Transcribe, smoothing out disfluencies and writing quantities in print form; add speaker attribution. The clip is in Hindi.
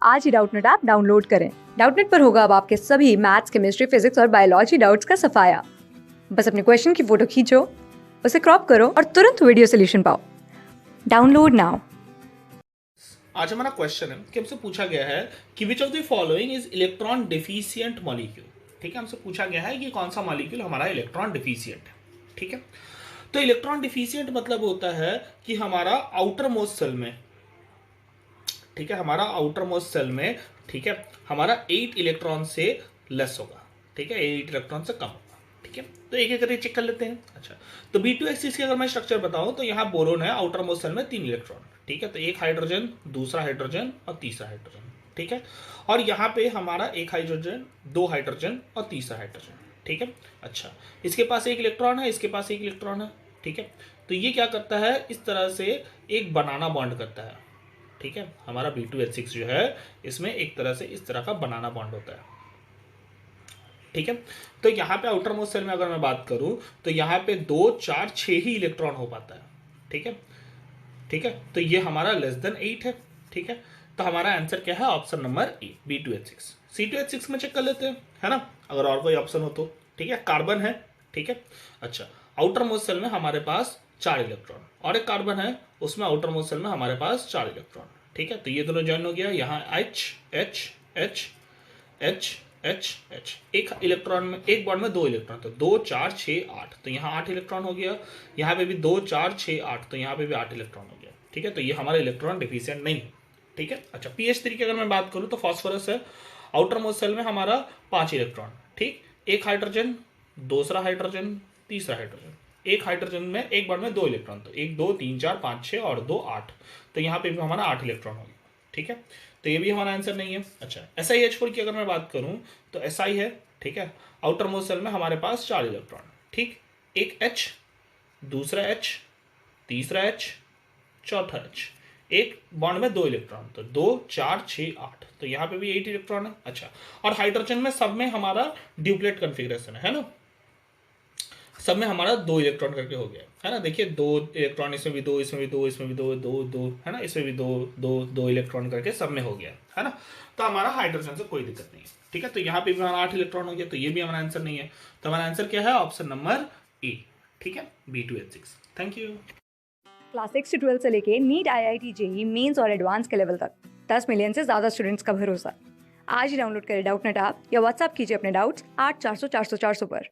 Speaker 1: आज ही डाउटनेट ऐप डाउनलोड करें। डाउटनेट पर होगा अब आपके सभी मैथ्स, केमिस्ट्री, फिजिक्स और बायोलॉजी डाउट्स का सफाया। बस अपने क्वेश्चन की फोटो खींचो, उसे क्रॉप करो और तुरंत वीडियो सोल्यूशन पाओ। Download now.
Speaker 2: आज हमारा क्वेश्चन है कि हमसे पूछा गया है कि which of the following is electron deficient molecule. ठीक है, हमसे पूछा गया है कि कौन सा मॉलिक्यूल हमारा इलेक्ट्रॉन डिफिशियंट है। ठीक है, तो इलेक्ट्रॉन डिफिशियंट मतलब होता है कि हमारा आउटर मोस्ट सेल में, ठीक है, हमारा आउटर मोस्ट सेल में, ठीक है, हमारा 8 इलेक्ट्रॉन से लेस होगा। ठीक है, 8 इलेक्ट्रॉन से कम होगा। ठीक है, तो एक एक करके चेक कर लेते हैं। अच्छा, तो B2H6 की अगर मैं स्ट्रक्चर बताऊं तो यहाँ बोरोन है, आउटर मोस्ट सेल में 3 इलेक्ट्रॉन। ठीक है, तो एक हाइड्रोजन, दूसरा हाइड्रोजन और तीसरा हाइड्रोजन। ठीक है, और यहाँ पे हमारा एक हाइड्रोजन, दो हाइड्रोजन और तीसरा हाइड्रोजन। ठीक है, अच्छा, इसके पास एक इलेक्ट्रॉन है, इसके पास एक इलेक्ट्रॉन है। ठीक है, तो ये क्या करता है, इस तरह से एक बनाना बॉन्ड करता है। ठीक है, हमारा B2H6 जो है इसमें एक तरह से इस तरह का बनाना बॉन्ड होता है। ठीक है, तो यहाँ पे आउटर मोस्ट सेल में अगर मैं बात करूं तो यहाँ पे 2, 4, 6 ही इलेक्ट्रॉन हो पाता है। ठीक है, ठीक है, तो ये हमारा लेस देन 8 है। ठीक है, तो हमारा आंसर क्या है, option number A, B2H6। C2H6 में चेक कर लेते हैं, है ना, अगर और कोई ऑप्शन हो तो। ठीक है, कार्बन है। ठीक है, अच्छा, आउटर मोस्ट सेल में हमारे पास 4 इलेक्ट्रॉन और एक कार्बन है, उसमें आउटर मोस्ट सेल में हमारे पास 4 इलेक्ट्रॉन। ठीक है, तो ये दोनों ज्वाइन हो गया, यहाँ H H H H H H, एक इलेक्ट्रॉन में, एक बॉन्ड में 2 इलेक्ट्रॉन, तो 2, 4, 6, 8, तो यहाँ 8 इलेक्ट्रॉन हो गया। यहाँ पे भी 2, 4, 6, 8, तो यहाँ पे भी 8 इलेक्ट्रॉन हो गया। ठीक है, तो ये हमारा इलेक्ट्रॉन डिफिशियंट नहीं है। ठीक है, अच्छा, pH3 की अगर मैं बात करूँ तो फॉस्फोरस है, आउटर मोस्ट सेल में हमारा 5 इलेक्ट्रॉन। ठीक, एक हाइड्रोजन, दूसरा हाइड्रोजन, तीसरा हाइड्रोजन, एक हाइड्रोजन में, एक बॉन्ड में 2 इलेक्ट्रॉन, तो 1, 2, 3, 4, 5, 6 और 2, 8, तो यहाँ पे भी हमारा 8 इलेक्ट्रॉन हो गया। ठीक है, तो ये भी हमारा आंसर नहीं है। अच्छा, SiH4 की अगर मैं बात करूं तो Si है। ठीक है, आउटर मोस्ट सेल में हमारे पास 4 इलेक्ट्रॉन। ठीक, एक H, दूसरा H, तीसरा H, चौथा H, एक बॉन्ड में 2 इलेक्ट्रॉन, तो 2, 4, 6, 8, तो यहाँ पे भी 8 इलेक्ट्रॉन है। अच्छा, और हाइड्रोजन में सब में हमारा ड्यूप्लेट कन्फिग्रेशन है ना, सब में हमारा 2 इलेक्ट्रॉन करके हो गया है ना। देखिए, 2 इलेक्ट्रॉन, इसमें भी 2, इसमें भी 2, इसमें भी 2, 2, 2, है ना, इसमें भी 2, 2, 2 इलेक्ट्रॉन करके सब में हो गया है ना। तो हमारा हाइड्रोजन से कोई दिक्कत नहीं है। ठीक है, तो यहाँ पे भी हमारा 8 इलेक्ट्रॉन हो गया, तो ये भी हमारा आंसर नहीं है। तो हमारा आंसर क्या है, ऑप्शन नंबर ए। ठीक है, B2H6। Thank you.
Speaker 1: क्लास 6 से 12 से लेके नीट, IIT, JEE मेंस और एडवांस के लेवल तक 10 मिलियन से ज्यादा स्टूडेंट्स का भरोसा। आज ही डाउनलोड करें डाउटनेट ऐप या व्हाट्सएप कीजिए अपने डाउट्स 8400 400 400 पर।